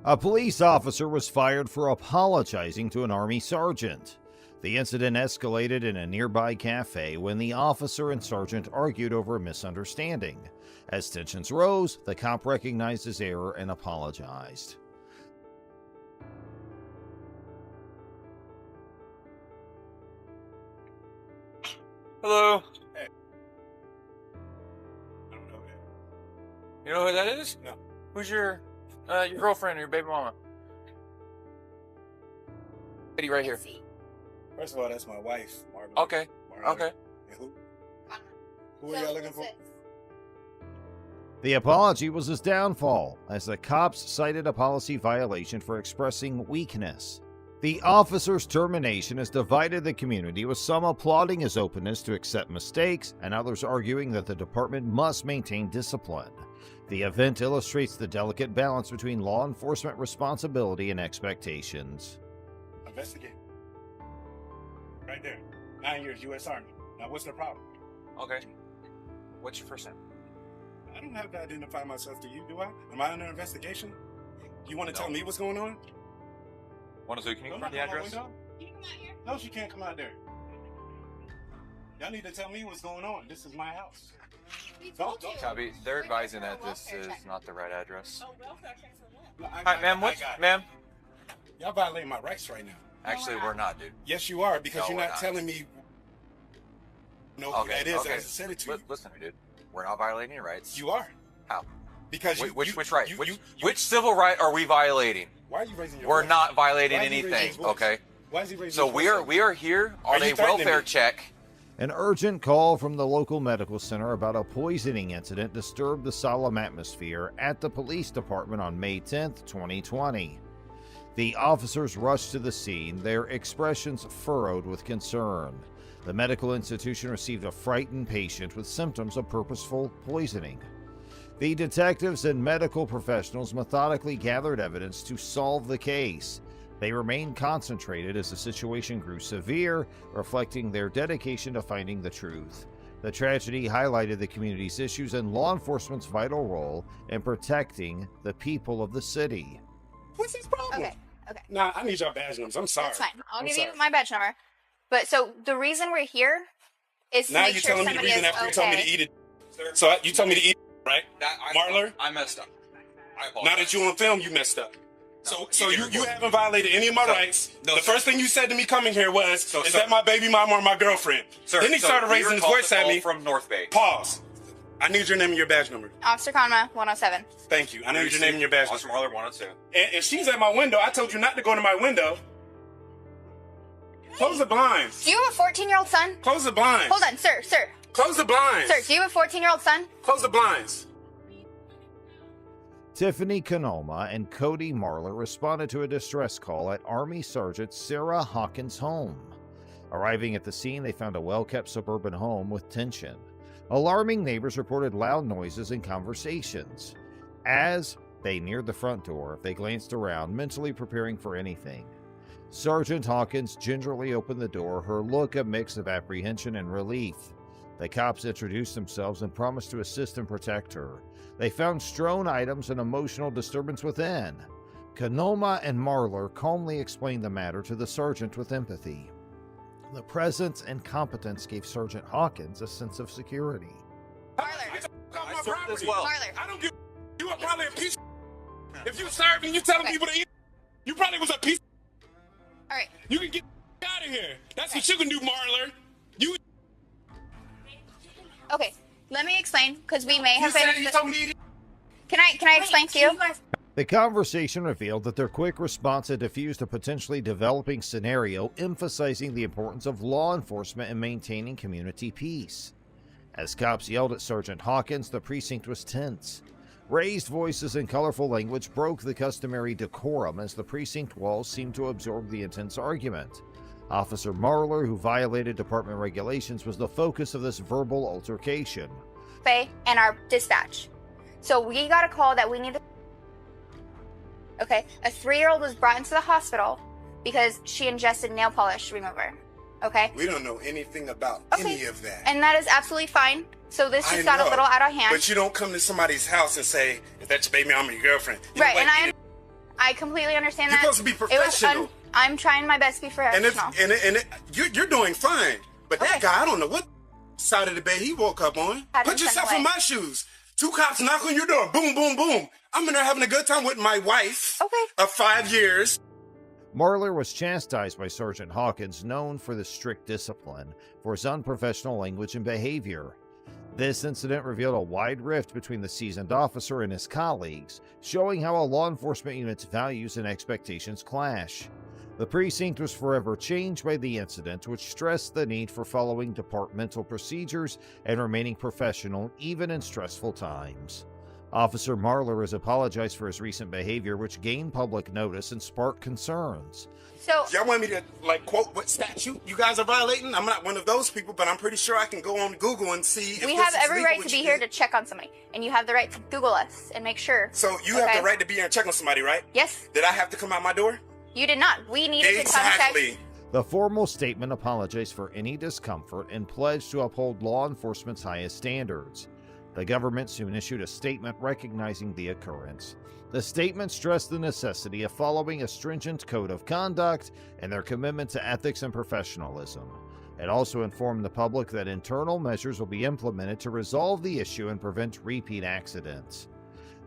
A police officer was fired for apologizing to an Army sergeant. The incident escalated in a nearby cafe when the officer and sergeant argued over a misunderstanding. As tensions rose, the cop recognized his error and apologized. Hello. Hey. I don't know that. You know who that is? No. Who's your girlfriend or your baby mama? Lady right here. First of all, that's my wife, Marvin. Okay. Marvin. Okay. And who are y'all looking for? The apology was his downfall, as the cops cited a policy violation for expressing weakness. The officer's termination has divided the community, with some applauding his openness to accept mistakes and others arguing that the department must maintain discipline. The event illustrates the delicate balance between law enforcement responsibility and expectations. Investigate. Right there. 9 years, U.S. Army. Now, what's the problem? Okay. What's your first name? I don't have to identify myself to you, do I? Am I under investigation? You want to tell me what's going on? Can you Don't confirm the knock on my address? window. No, she can't come out there. Y'all need to tell me what's going on. This is my house. Don't. Copy. They're advising that this is not the right address. Hi, Ma'am, ma'am? Y'all violating my rights right now. Actually, we're not, dude. Yes, you are, because No, you're we're not not. telling me who that is as I said it to you. Listen to me, dude. We're not violating your rights. You are. How? Because Which right? Which civil right are we violating? Why are you raising your We're voice? not violating Why is he raising anything, his voice? okay? Why is he raising So his voice? we are here on Are you a threatening welfare me? check. An urgent call from the local medical center about a poisoning incident disturbed the solemn atmosphere at the police department on May 10, 2020. The officers rushed to the scene, their expressions furrowed with concern. The medical institution received a frightened patient with symptoms of purposeful poisoning. The detectives and medical professionals methodically gathered evidence to solve the case. They remained concentrated as the situation grew severe, reflecting their dedication to finding the truth. The tragedy highlighted the community's issues and law enforcement's vital role in protecting the people of the city. What's his problem? Okay. Nah, I need your badge numbers. I'm sorry. That's fine. I'll I'm give sorry. you my badge number. But so the reason we're here is to Now make you're sure telling me the somebody reason is after you okay. told me to eat it. So you told me to eat it, right? Marler? I messed up. I apologize. Now that you on film, you messed up. No, So you you didn't. haven't violated any of my No. rights. No, The sir. first thing you said to me coming here was, So, is sir. that my baby mama or my girlfriend? Sir, Then he so started we raising were his called voice to at call me. from North Bay. Pause. I need your name and your badge number. Officer Conma, 107. Thank you. I need your name and your badge Officer number. Marler 102. And she's at my window. I told you not to go to my window. Close the blinds. Do you have a 14-year-old son? Close the blinds. Hold on, sir. Close the blinds. Sir, do you have a 14-year-old son? Close the blinds. Tiffany Canoma and Cody Marler responded to a distress call at Army Sergeant Sarah Hawkins' home. Arriving at the scene, they found a well-kept suburban home with tension. Alarming neighbors reported loud noises and conversations. As they neared the front door, they glanced around, mentally preparing for anything. Sergeant Hawkins gingerly opened the door, her look a mix of apprehension and relief. The cops introduced themselves and promised to assist and protect her. They found strewn items and emotional disturbance within. Canoma and Marler calmly explained the matter to the sergeant with empathy. The presence and competence gave Sergeant Hawkins a sense of security. Marler. Got my I served property. as well. Marler. I don't give. You were probably a piece. If you served and you telling people to eat, you probably was a piece. All right. You can get out of here. That's what you can do, Marler. You Okay. Let me explain, because we may have said been. you told me to eat. Can I explain to you? The conversation revealed that their quick response had diffused a potentially developing scenario, emphasizing the importance of law enforcement in maintaining community peace. As cops yelled at Sergeant Hawkins, the precinct was tense. Raised voices and colorful language broke the customary decorum as the precinct walls seemed to absorb the intense argument. Officer Marler, who violated department regulations, was the focus of this verbal altercation. And our dispatch. So we got a call that we need to. Okay, a 3-year-old was brought into the hospital because she ingested nail polish remover. Okay, We don't know anything about Okay. any of that. and that is absolutely fine. So this I just got a know, little out of hand. But you don't come to somebody's house and say, "Is that your baby mama or your girlfriend?" You Right, don't and like, I completely understand You're that. supposed to be professional. I'm trying my best to be professional. You're doing fine. But that guy, I don't know what side of the bed he woke up on. Put yourself in my shoes. 2 cops knock on your door. Boom, boom, boom. I'm in there having a good time with my wife of 5 years. Marler was chastised by Sergeant Hawkins, known for the strict discipline, for his unprofessional language and behavior. This incident revealed a wide rift between the seasoned officer and his colleagues, showing how a law enforcement unit's values and expectations clash. The precinct was forever changed by the incident, which stressed the need for following departmental procedures and remaining professional even in stressful times. Officer Marler has apologized for his recent behavior, which gained public notice and sparked concerns. So, y'all want me to, quote what statute you guys are violating? I'm not one of those people, but I'm pretty sure I can go on Google and see if we have every right to be here to check on somebody, and you have the right to Google us and make sure. So you have the right to be here and check on somebody, right? Yes. Did I have to come out my door? You did not. We needed to come check. The formal statement apologized for any discomfort and pledged to uphold law enforcement's highest standards. The government soon issued a statement recognizing the occurrence. The statement stressed the necessity of following a stringent code of conduct and their commitment to ethics and professionalism. It also informed the public that internal measures will be implemented to resolve the issue and prevent repeat accidents.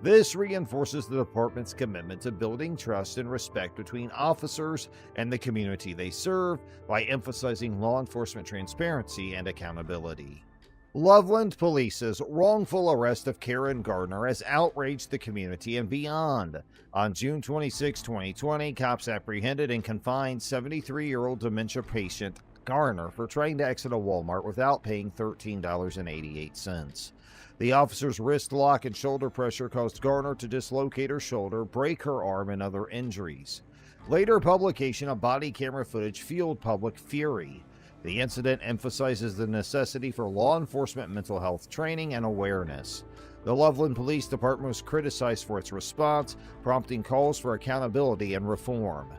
This reinforces the department's commitment to building trust and respect between officers and the community they serve by emphasizing law enforcement transparency and accountability. Loveland Police's wrongful arrest of Karen Gardner has outraged the community and beyond. On June 26, 2020, cops apprehended and confined 73-year-old dementia patient Garner for trying to exit a Walmart without paying $13.88. The officer's wrist lock and shoulder pressure caused Garner to dislocate her shoulder, break her arm, and other injuries. Later publication of body camera footage fueled public fury. The incident emphasizes the necessity for law enforcement mental health training and awareness. The Loveland Police Department was criticized for its response, prompting calls for accountability and reform.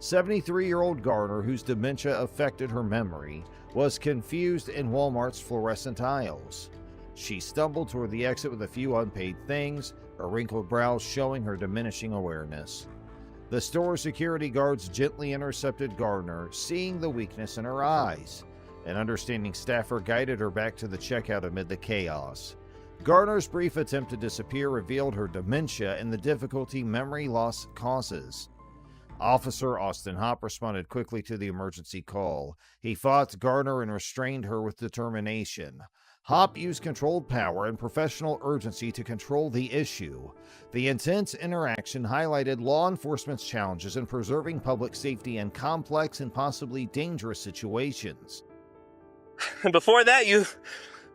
73-year-old Garner, whose dementia affected her memory, was confused in Walmart's fluorescent aisles. She stumbled toward the exit with a few unpaid things, her wrinkled brows showing her diminishing awareness. The store security guards gently intercepted Gardner, seeing the weakness in her eyes. An understanding staffer guided her back to the checkout amid the chaos. Gardner's brief attempt to disappear revealed her dementia and the difficulty memory loss causes. Officer Austin Hopp responded quickly to the emergency call. He fought Gardner and restrained her with determination. Hopp used controlled power and professional urgency to control the issue. The intense interaction highlighted law enforcement's challenges in preserving public safety in complex and possibly dangerous situations. And before that, you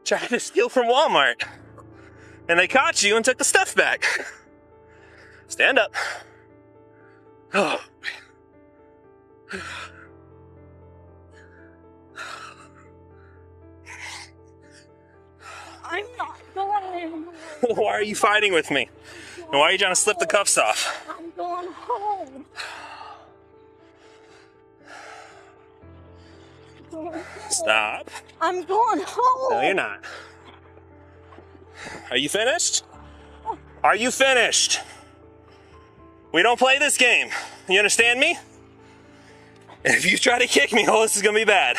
tried to steal from Walmart. And they caught you and took the stuff back. Stand up. Oh. I'm not going. Why are you fighting with me? And why are you trying to slip the cuffs off? I'm going home. Stop. I'm going home. No, you're not. Are you finished? Are you finished? We don't play this game. You understand me? And if you try to kick me, oh, this is gonna be bad.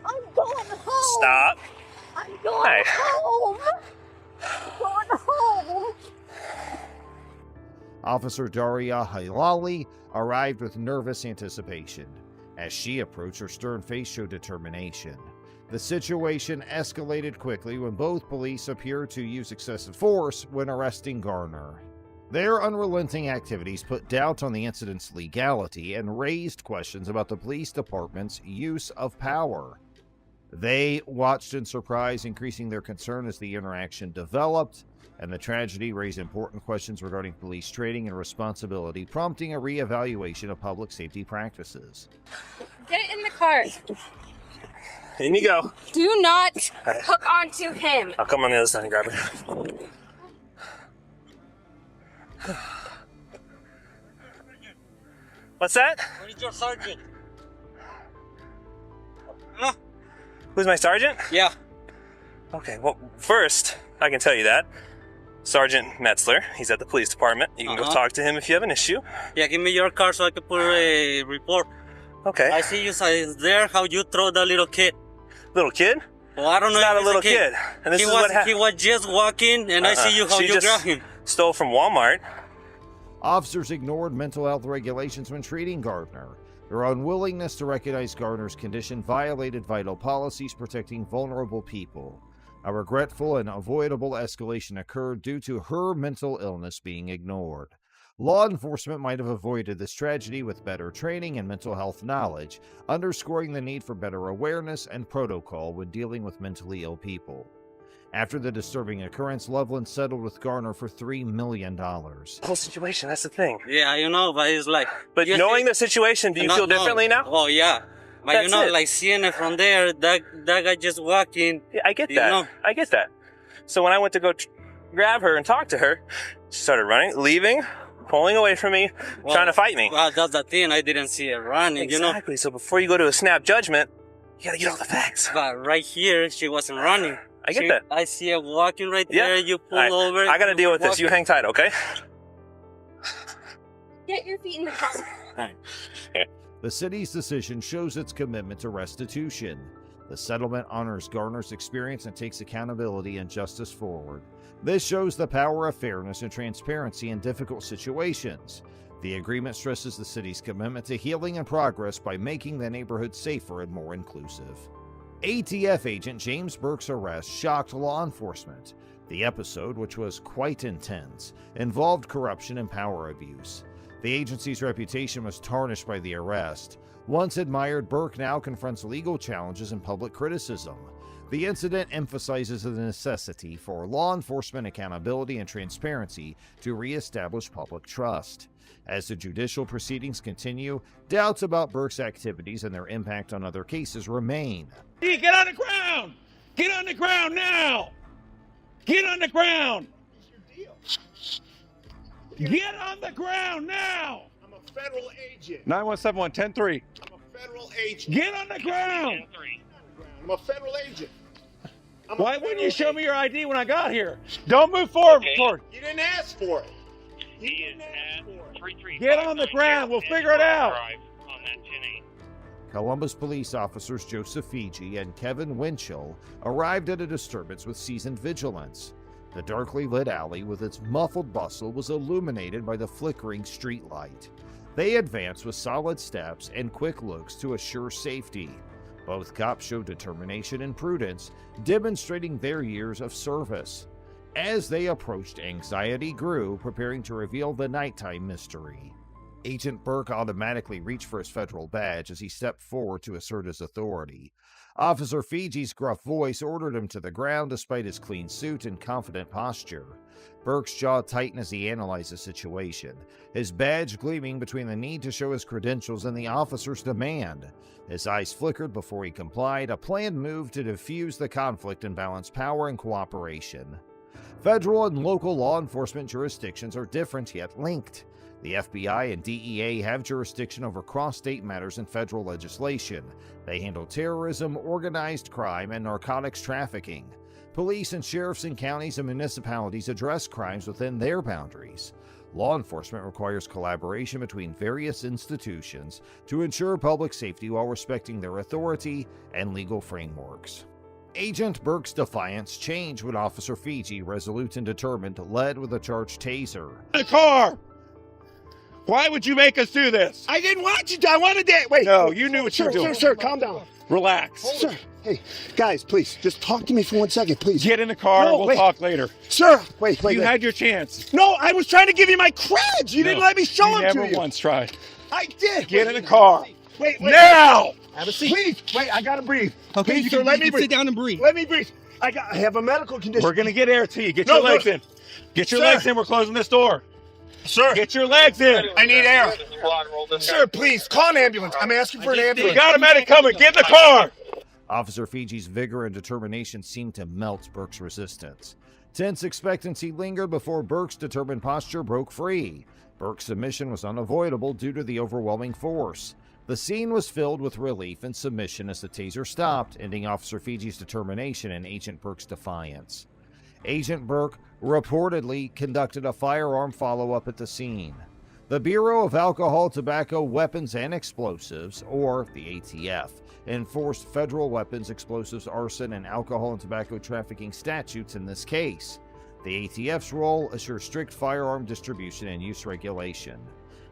I'm going home. Stop. I'm going home. I'm going home. Officer Daria Hilali arrived with nervous anticipation. As she approached, her stern face showed determination. The situation escalated quickly when both police appeared to use excessive force when arresting Garner. Their unrelenting activities put doubt on the incident's legality and raised questions about the police department's use of power. They watched in surprise, increasing their concern as the interaction developed, and the tragedy raised important questions regarding police training and responsibility, prompting a reevaluation of public safety practices. Get in the car. In you go. Do not hook onto him. I'll come on the other side and grab her. What's that? Where's your sergeant? Who's my sergeant? Yeah. Okay, well, first, I can tell you that. Sergeant Metzler. He's at the police department. You can go talk to him if you have an issue. Yeah, give me your car so I can put a report. Okay. I see you there, how you throw the little kid. Little kid? Well, I don't know. He's not if a little kid. And this is what happened. He was just walking, and I see you how you grab him. Stole from Walmart. Officers ignored mental health regulations when treating Gardner. Their unwillingness to recognize Gardner's condition violated vital policies protecting vulnerable people. A regretful and avoidable escalation occurred due to her mental illness being ignored. Law enforcement might have avoided this tragedy with better training and mental health knowledge, underscoring the need for better awareness and protocol when dealing with mentally ill people. After the disturbing occurrence, Loveland settled with Garner for $3 million. The whole situation, that's the thing. Yeah, you know, but it's like... But knowing the situation, do you feel differently now? Oh, yeah. But that's you know, it. like seeing it from there, that guy just walking. Yeah, I get that. Know? I get that. So when I went to go grab her and talk to her, she started running, leaving, pulling away from me, trying to fight me. Well, that's the thing. I didn't see it running, you know. Exactly. So before you go to a snap judgment, you gotta get all the facts. But right here, she wasn't running. I get that. I see her walking right there. You pull over. I gotta deal with this. You hang tight, okay? Get your feet in the car. The city's decision shows its commitment to restitution. The settlement honors Garner's experience and takes accountability and justice forward. This shows the power of fairness and transparency in difficult situations. The agreement stresses the city's commitment to healing and progress by making the neighborhood safer and more inclusive. ATF agent James Burke's arrest shocked law enforcement. The episode, which was quite intense, involved corruption and power abuse. The agency's reputation was tarnished by the arrest. Once admired, Burke now confronts legal challenges and public criticism. The incident emphasizes the necessity for law enforcement accountability and transparency to reestablish public trust. As the judicial proceedings continue, doubts about Burke's activities and their impact on other cases remain. Get on the ground! Get on the ground now! Get on the ground! Get on the ground now! I'm a federal agent. 917-110-3. I'm a federal agent. Get on the ground! I'm a federal agent. Why wouldn't you show me your ID when I got here? Don't move forward. You didn't ask for it. You didn't ask for it. Get on the ground. We'll figure it out. Columbus police officers Joseph Fiji and Kevin Winchell arrived at a disturbance with seasoned vigilance. The darkly lit alley with its muffled bustle was illuminated by the flickering street light. They advanced with solid steps and quick looks to assure safety. Both cops showed determination and prudence, demonstrating their years of service. As they approached, anxiety grew, preparing to reveal the nighttime mystery. Agent Burke automatically reached for his federal badge as he stepped forward to assert his authority. Officer Fiji's gruff voice ordered him to the ground despite his clean suit and confident posture. Burke's jaw tightened as he analyzed the situation, his badge gleaming between the need to show his credentials and the officer's demand. His eyes flickered before he complied, a planned move to diffuse the conflict and balance power and cooperation. Federal and local law enforcement jurisdictions are different yet linked. The FBI and DEA have jurisdiction over cross-state matters in federal legislation. They handle terrorism, organized crime, and narcotics trafficking. Police and sheriffs in counties and municipalities address crimes within their boundaries. Law enforcement requires collaboration between various institutions to ensure public safety while respecting their authority and legal frameworks. Agent Burke's defiance changed when Officer Fiji, resolute and determined, led with a charged taser. The car! Why would you make us do this? I didn't want you to. I wanted to. Wait. No, you knew what you were doing. Sir, calm down. Relax. Sir, hey, guys, please, just talk to me for 1 second, please. Get in the car and we'll talk later. Sir, wait. You had your chance. No, I was trying to give you my creds. You didn't let me show them to you. You never once tried. I did. Get in the car. Wait. Now! Have a seat. Please, wait, I gotta breathe. Okay, please, you sir, can, let me you can breathe. sit down and breathe. Let me breathe. I have a medical condition. We're going to get air to you. Get No, your legs no. in. Get your Sir. legs in. We're closing this door. Sir, Get your legs in. I need air. Sir, please, call an ambulance. I'm asking for an We ambulance. got a medic coming. Get in the car. Officer Fiji's vigor and determination seemed to melt Burke's resistance. Tense expectancy lingered before Burke's determined posture broke free. Burke's submission was unavoidable due to the overwhelming force. The scene was filled with relief and submission as the taser stopped, ending Officer Fiji's determination and Agent Burke's defiance. Agent Burke reportedly conducted a firearm follow-up at the scene. The Bureau of Alcohol, Tobacco, Weapons, and Explosives, or the ATF, enforced federal weapons, explosives, arson, and alcohol and tobacco trafficking statutes in this case. The ATF's role assures strict firearm distribution and use regulation.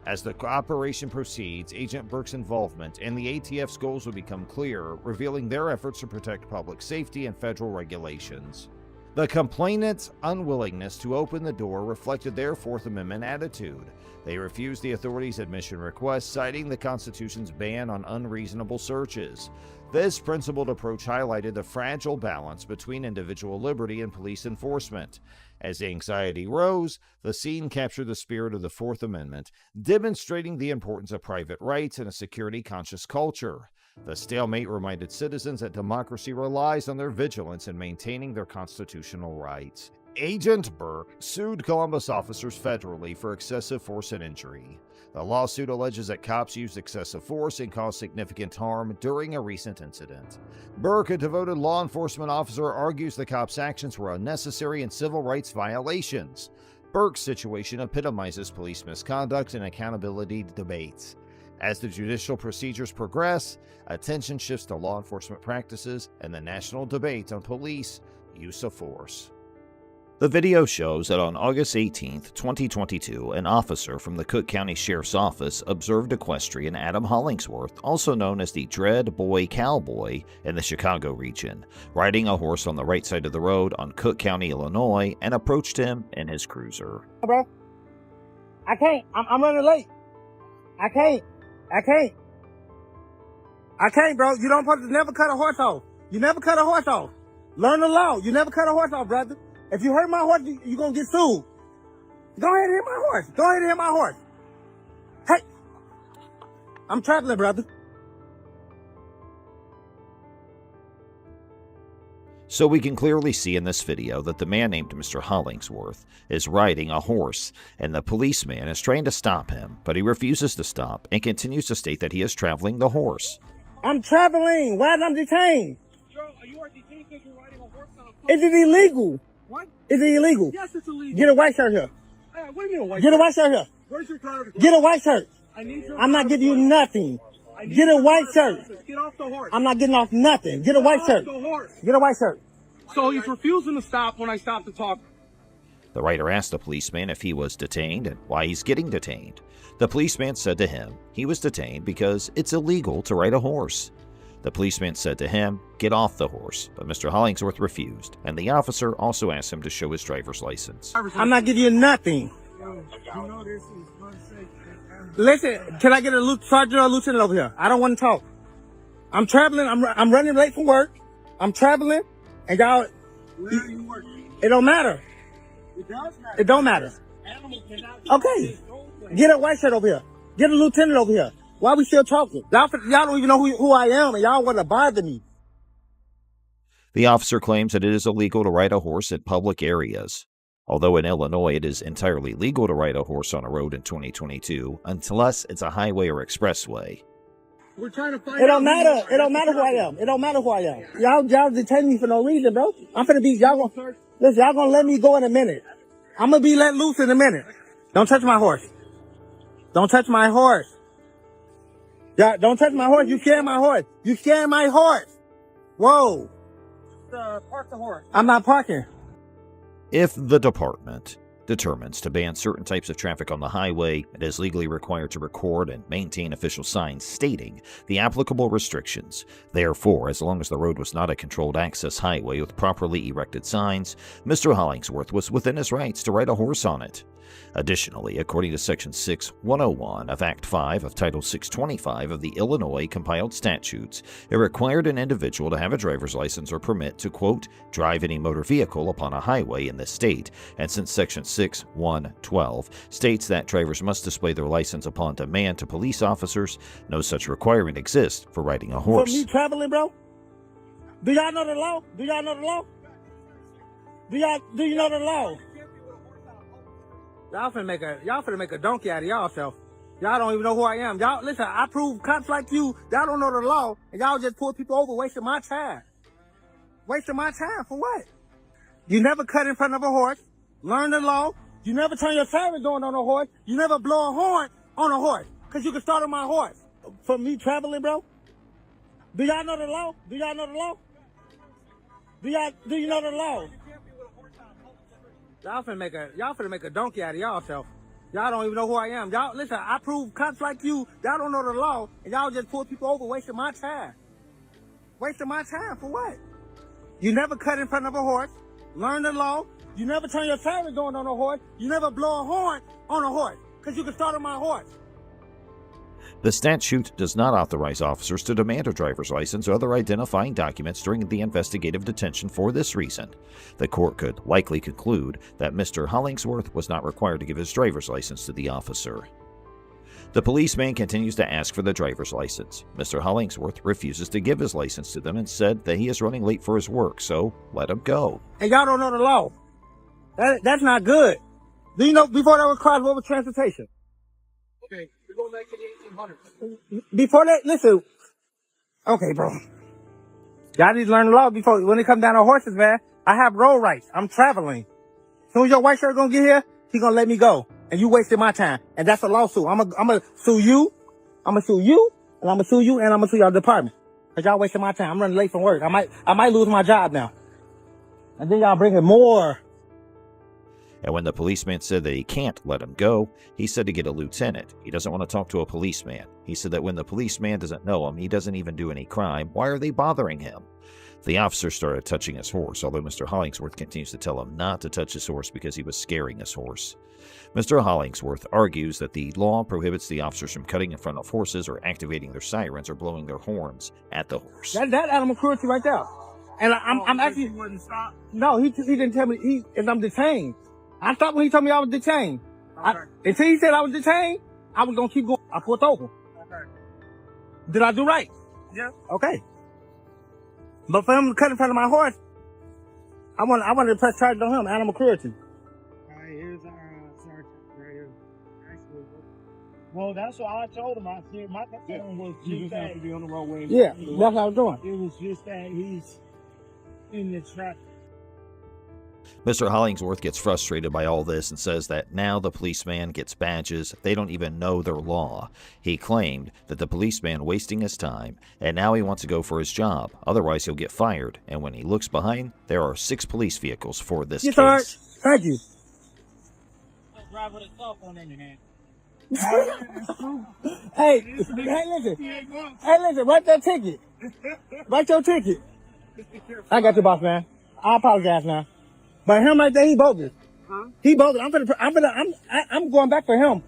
As the operation proceeds, Agent Burke's involvement and the ATF's goals will become clearer, revealing their efforts to protect public safety and federal regulations. The complainant's unwillingness to open the door reflected their Fourth Amendment attitude. They refused the authorities' admission request, citing the Constitution's ban on unreasonable searches. This principled approach highlighted the fragile balance between individual liberty and police enforcement. As anxiety rose, the scene captured the spirit of the Fourth Amendment, demonstrating the importance of private rights in a security-conscious culture. The stalemate reminded citizens that democracy relies on their vigilance in maintaining their constitutional rights. Agent Burke sued Columbus officers federally for excessive force and injury. The lawsuit alleges that cops used excessive force and caused significant harm during a recent incident. Burke, a devoted law enforcement officer, argues the cops' actions were unnecessary and civil rights violations. Burke's situation epitomizes police misconduct and accountability debates. As the judicial procedures progress, attention shifts to law enforcement practices and the national debate on police use of force. The video shows that on August 18, 2022, an officer from the Cook County Sheriff's Office observed equestrian Adam Hollingsworth, also known as the Dread Boy Cowboy in the Chicago region, riding a horse on the right side of the road on Cook County, Illinois, and approached him in his cruiser. Bro, I can't. I'm running late. I can't, bro. You don't supposed to never cut a horse off. You never cut a horse off. Learn the law. You never cut a horse off, brother. If you hurt my horse, you're going to get sued. Go ahead and hit my horse. Go ahead and hit my horse. Hey, I'm traveling, brother. So we can clearly see in this video that the man named Mr. Hollingsworth is riding a horse, and the policeman is trying to stop him, but he refuses to stop and continues to state that he is traveling the horse. I'm traveling. Why am I detained? You are detained because you're riding a horse on a... Is it illegal? What? Is it illegal? Yes, it's illegal. Get a white shirt here. What do you mean a white shirt? Get a white shirt here. Where's your car? Get a white shirt. I need your... I'm not giving you nothing. Get a white shirt. Get off the horse. I'm not getting off nothing. Get a white shirt. Get off the horse. Get a white shirt. So he's refusing to stop when I stop to talk. The writer asked the policeman if he was detained and why he's getting detained. The policeman said to him he was detained because it's illegal to ride a horse. The policeman said to him, "Get off the horse," but Mr. Hollingsworth refused, and the officer also asked him to show his driver's license. I'm not giving you nothing. Listen, can I get a sergeant or a lieutenant over here? I don't want to talk. I'm traveling. I'm running late from work. I'm traveling, and y'all. Where are you working? It don't matter. It does matter. It don't matter. Okay, get a white shirt over here. Get a lieutenant over here. Why are we still talking? Y'all don't even know who I am, and y'all want to bother me. The officer claims that it is illegal to ride a horse in public areas. Although in Illinois it is entirely legal to ride a horse on a road in 2022, unless it's a highway or expressway. We're trying to find. It don't matter. It don't matter who I am. It don't matter who I am. Y'all detain me for no reason, bro. I'm finna be. Y'all gonna let me go in a minute. I'm gonna be let loose in a minute. Don't touch my horse. Don't touch my horse. Don't touch my horse. You scaring my horse. You scaring my horse. Whoa. Park the horse. I'm not parking. If the department determines to ban certain types of traffic on the highway, it is legally required to record and maintain official signs stating the applicable restrictions. Therefore, as long as the road was not a controlled access highway with properly erected signs, Mr. Hollingsworth was within his rights to ride a horse on it. Additionally, according to Section 6101 of Act 5 of Title 625 of the Illinois Compiled Statutes, it required an individual to have a driver's license or permit to, quote, drive any motor vehicle upon a highway in this state, and since Section 6112 states that drivers must display their license upon demand to police officers, no such requirement exists for riding a horse. For me traveling, bro? Do y'all know the law? Do y'all know the law? Do you know the law? Y'all finna make a donkey out of y'allself. Y'all don't even know who I am. Y'all, listen, I prove cops like you, y'all don't know the law, and y'all just pull people over, wasting my time. Wasting my time for what? You never cut in front of a horse. Learn the law. You never turn your siren on a horse. You never blow a horn on a horse. Because you can start on my horse. For me traveling, bro? Do y'all know the law? Do y'all know the law? Do you know the law? Y'all finna make a donkey out of y'all. Y'all don't even know who I am. Y'all, listen, I prove cops like you, y'all don't know the law, and y'all just pull people over, wasting my time. Wasting my time for what? You never cut in front of a horse. Learn the law. You never turn your siren on a horse. You never blow a horn on a horse, because you can start on my horse. The statute does not authorize officers to demand a driver's license or other identifying documents during the investigative detention for this reason. The court could likely conclude that Mr. Hollingsworth was not required to give his driver's license to the officer. The policeman continues to ask for the driver's license. Mr. Hollingsworth refuses to give his license to them and said that he is running late for his work, so let him go. And y'all don't know the law. That's not good. Do you know before that was crossed over transportation? Okay, we're going back to the 1800s. Before that, listen. Okay, bro. Y'all need to learn the law before, when it comes down to horses, man. I have road rights. I'm traveling. As soon as your white shirt gonna get here, he gonna let me go. And you wasted my time. And that's a lawsuit. I'm gonna sue you. I'm gonna sue you. And I'm gonna sue you. And I'm gonna sue your department. Cause y'all wasting my time. I'm running late from work. I might lose my job now. And then y'all bring in more. And when the policeman said that he can't let him go, he said to get a lieutenant. He doesn't want to talk to a policeman. He said that when the policeman doesn't know him, he doesn't even do any crime. Why are they bothering him? The officer started touching his horse, although Mr. Hollingsworth continues to tell him not to touch his horse because he was scaring his horse. Mr. Hollingsworth argues that the law prohibits the officers from cutting in front of horses or activating their sirens or blowing their horns at the horse. That animal cruelty right there. And I'm actually... He wouldn't stop? No, he didn't tell me, and I'm detained. I stopped when he told me I was detained. Okay. Until he said I was detained, I was going to keep going. I pulled over. Okay. Did I do right? Yeah. Okay. But for him to cut in front of my horse, I wanted to press charges on him, animal cruelty. All right, here's our sergeant right here. Actually, well, that's what I told him. I said my concern was just that. To be on the roadway. Yeah, that's what I was doing. It was just that he's in the traffic. Mr. Hollingsworth gets frustrated by all this and says that now the policeman gets badges, they don't even know their law. He claimed that the policeman wasting his time, and now he wants to go for his job, otherwise he'll get fired. And when he looks behind, there are 6 police vehicles for this case. Sir. Thank you. Drive with a cell phone in your hand. Hey, listen, write that ticket. Write your ticket. I got you, boss man. I apologize now. But him right there, he bogus. Huh? He bogus. I'm going back for him.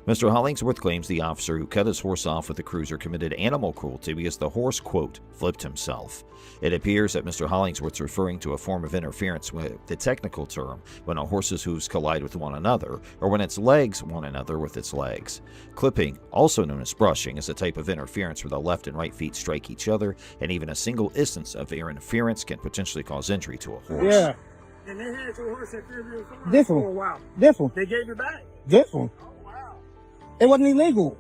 Mr. Hollingsworth claims the officer who cut his horse off with the cruiser committed animal cruelty because the horse, quote, flipped himself. It appears that Mr. Hollingsworth's referring to a form of interference with the technical term when a horse's hooves collide with one another, or when its legs one another with its legs. Clipping, also known as brushing, is a type of interference where the left and right feet strike each other, and even a single instance of interference can potentially cause injury to a horse. Yeah. And they had your horse at this one. For a while. This one. They gave it back. This one. Oh, wow. It wasn't illegal.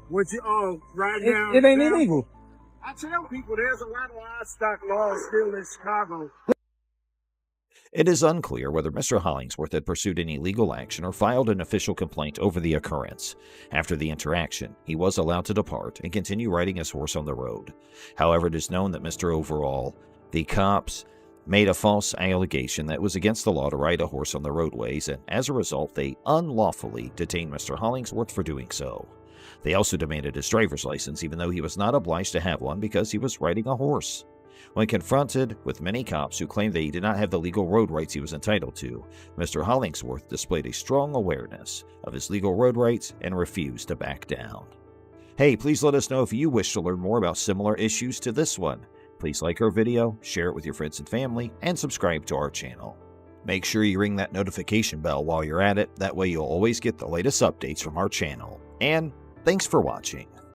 What you right now? It ain't illegal. I tell people there's a lot of livestock laws still in Chicago. It is unclear whether Mr. Hollingsworth had pursued any legal action or filed an official complaint over the occurrence. After the interaction, he was allowed to depart and continue riding his horse on the road. However, it is known that Mr. Overall, the cops, made a false allegation that it was against the law to ride a horse on the roadways, and as a result, they unlawfully detained Mr. Hollingsworth for doing so. They also demanded his driver's license, even though he was not obliged to have one because he was riding a horse. When confronted with many cops who claimed that he did not have the legal road rights he was entitled to, Mr. Hollingsworth displayed a strong awareness of his legal road rights and refused to back down. Hey, please let us know if you wish to learn more about similar issues to this one. Please like our video, share it with your friends and family, and subscribe to our channel. Make sure you ring that notification bell while you're at it, that way you'll always get the latest updates from our channel. And thanks for watching.